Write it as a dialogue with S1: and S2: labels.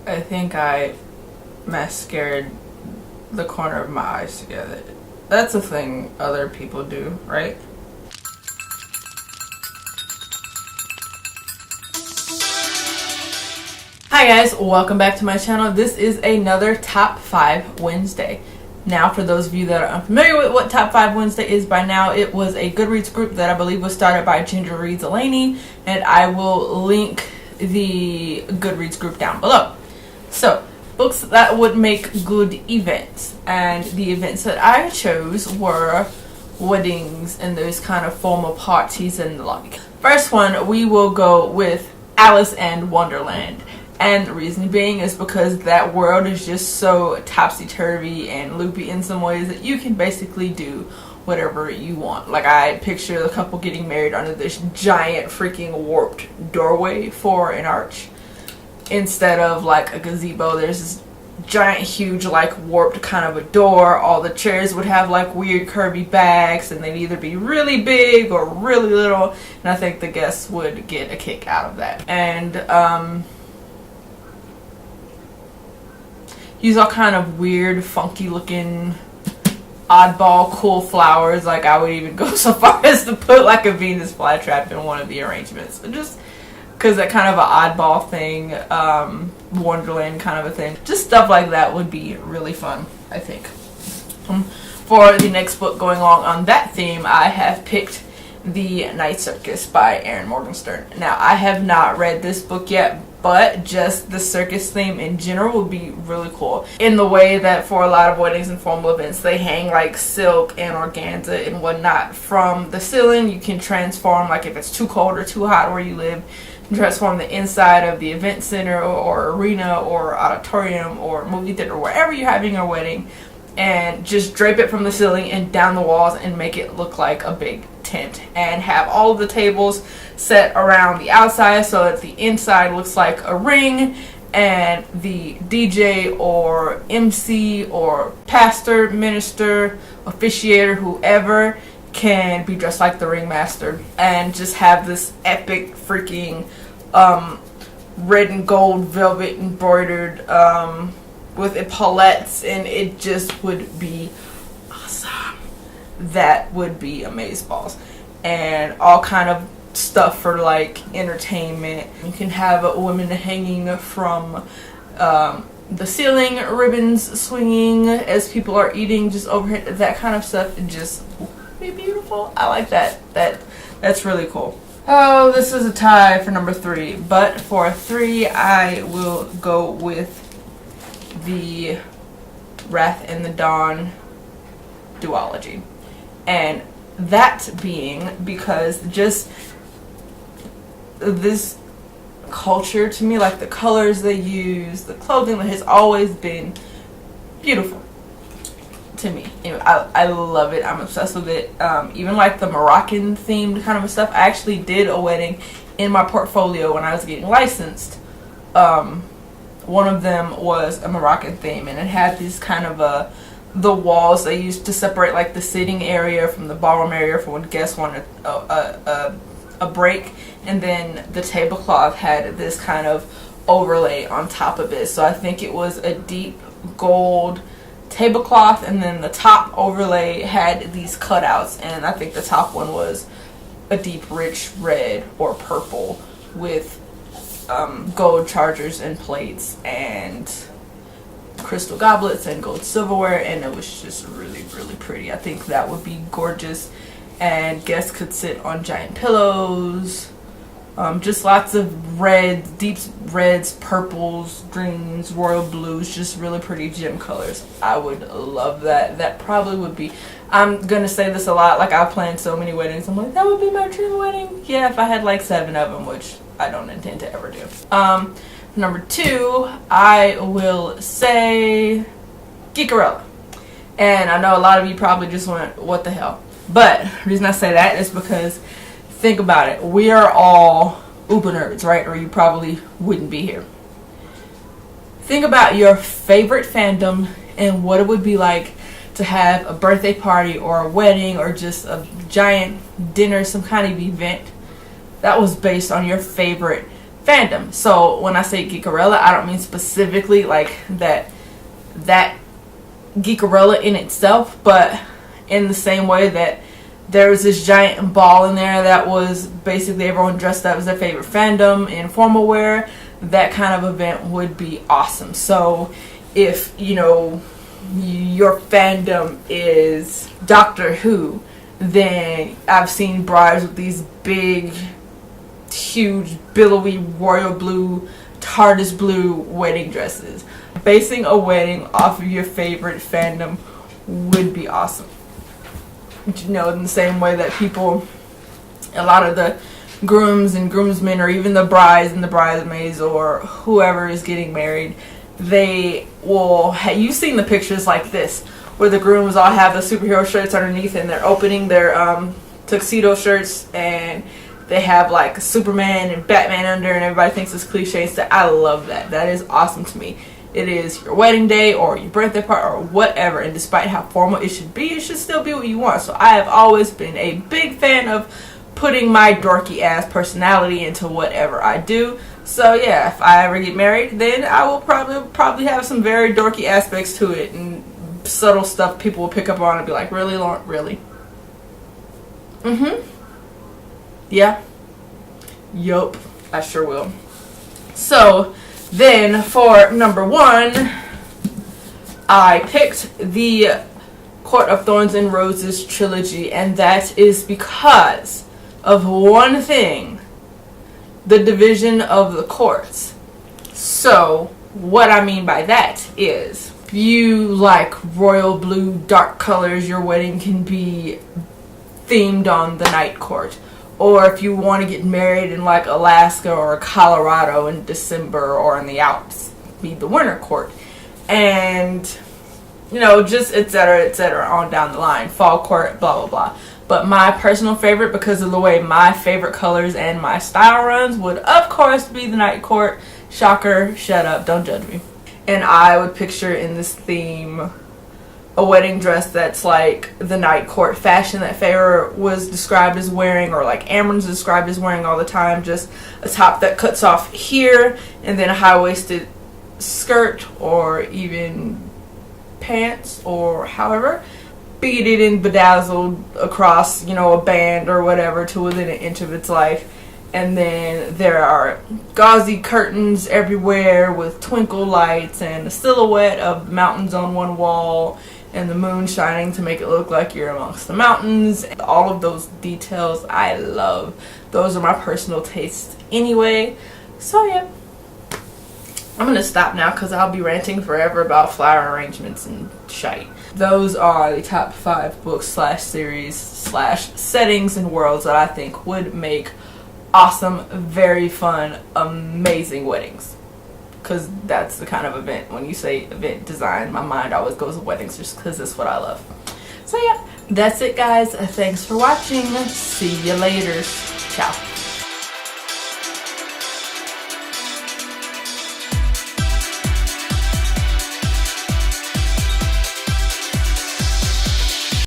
S1: I think I mascaraed the corner of my eyes together. That's a thing other people do, right? Hi guys, welcome back to my channel. This is another Top 5 Wednesday. Now, for those of you that are unfamiliar with what Top 5 Wednesday is by now, it was a Goodreads group that I believe was started by Ginger Reads Elaney, and I will link the Goodreads group down below. So, books that would make good events, and the events that I chose were weddings and those kind of formal parties and the like. First one, we will go with Alice and Wonderland. And the reason being is because that world is just so topsy-turvy and loopy in some ways that you can basically do whatever you want. Like, I picture the couple getting married under this giant freaking warped doorway for an arch. Instead of like a gazebo, there's this giant huge like warped kind of a door. All the chairs would have like weird curvy backs, and they'd either be really big or really little, and I think the guests would get a kick out of that. And use all kind of weird, funky looking, oddball, cool flowers. Like, I would even go so far as to put like a Venus flytrap in one of the arrangements. Just because that kind of an oddball thing, Wonderland kind of a thing. Just stuff like that would be really fun, I think. For the next book going along on that theme, I have picked The Night Circus by Erin Morgenstern. Now, I have not read this book yet, but just the circus theme in general would be really cool. In the way that for a lot of weddings and formal events, they hang like silk and organza and whatnot from the ceiling. You can transform, like if it's too cold or too hot where you live, you can transform the inside of the event center or arena or auditorium or movie theater, wherever you're having your wedding, and just drape it from the ceiling and down the walls and make it look like a big tent, and have all of the tables set around the outside so that the inside looks like a ring, and the DJ or MC or pastor, minister, officiator, whoever can be dressed like the ringmaster and just have this epic freaking red and gold velvet embroidered with epaulettes, and it just would be awesome. That would be amazeballs. And all kind of stuff for like entertainment. You can have women hanging from the ceiling, ribbons swinging as people are eating just overhead, that kind of stuff. It just would be beautiful. I like that. That's really cool. Oh, this is a tie for number 3, but for 3 I will go with the Wrath and the Dawn duology. And that being because just this culture to me, like the colors they use, the clothing, that has always been beautiful to me. Anyway, I love it. I'm obsessed with it. Even like the Moroccan themed kind of stuff. I actually did a wedding in my portfolio when I was getting licensed. One of them was a Moroccan theme, and it had these kind of the walls they used to separate like the sitting area from the ballroom area for when guests wanted a break, and then the tablecloth had this kind of overlay on top of it. So I think it was a deep gold tablecloth, and then the top overlay had these cutouts, and I think the top one was a deep rich red or purple with gold chargers and plates and crystal goblets and gold silverware, and it was just really, really pretty. I think that would be gorgeous, and guests could sit on giant pillows. Just lots of red, deep reds, purples, greens, royal blues, just really pretty gem colors. I would love that. That probably would be, I'm gonna say this a lot, like I've planned so many weddings, I'm like, that would be my dream wedding. Yeah, if I had like 7 of them, which I don't intend to ever do. Number 2, I will say Geek Arella. And I know a lot of you probably just went, what the hell? But the reason I say that is because, think about it, we are all uber nerds, right? Or you probably wouldn't be here. Think about your favorite fandom and what it would be like to have a birthday party or a wedding or just a giant dinner, some kind of event that was based on your favorite fandom. So when I say Geek Arella, I don't mean specifically like that Geek Arella in itself, but in the same way that there was this giant ball in there that was basically everyone dressed up as their favorite fandom in formal wear. That kind of event would be awesome. So if, you know, your fandom is Doctor Who, then I've seen brides with these big, huge, billowy, royal blue, TARDIS blue wedding dresses. Basing a wedding off of your favorite fandom would be awesome. You know, in the same way that people, a lot of the grooms and groomsmen, or even the brides and the bridesmaids, or whoever is getting married, they will, you've seen the pictures like this, where the grooms all have the superhero shirts underneath and they're opening their tuxedo shirts, and they have like Superman and Batman under, and everybody thinks it's cliche and stuff. I love that. That is awesome to me. It is your wedding day or your birthday party or whatever, and despite how formal it should be, it should still be what you want. So I have always been a big fan of putting my dorky ass personality into whatever I do. So yeah, if I ever get married, then I will probably have some very dorky aspects to it, and subtle stuff people will pick up on and be like, really, Lauren? Really? Yeah. Yup. I sure will. So then for number 1, I picked the Court of Thorns and Roses trilogy, and that is because of one thing: the division of the courts. So what I mean by that is, if you like royal blue dark colors, your wedding can be themed on the night court. Or if you want to get married in like Alaska or Colorado in December, or in the Alps, be the winter court. And, you know, just etc. on down the line. Fall court, blah, blah, blah. But my personal favorite, because of the way my favorite colors and my style runs, would of course be the night court. Shocker, shut up, don't judge me. And I would picture in this theme a wedding dress that's like the night court fashion that Feyre was described as wearing, or like Amren's described as wearing all the time. Just a top that cuts off here, and then a high-waisted skirt, or even pants, or however, beaded and bedazzled across, you know, a band or whatever to within an inch of its life. And then there are gauzy curtains everywhere with twinkle lights and a silhouette of mountains on one wall, and the moon shining to make it look like you're amongst the mountains. And all of those details I love. Those are my personal tastes anyway. So yeah, I'm gonna stop now because I'll be ranting forever about flower arrangements and shite. Those are the top 5 books / series / settings and worlds that I think would make awesome, very fun, amazing weddings. Because that's the kind of event, when you say event design, my mind always goes to weddings, just because that's what I love. So yeah, that's it guys. Thanks for watching. See you later. Ciao.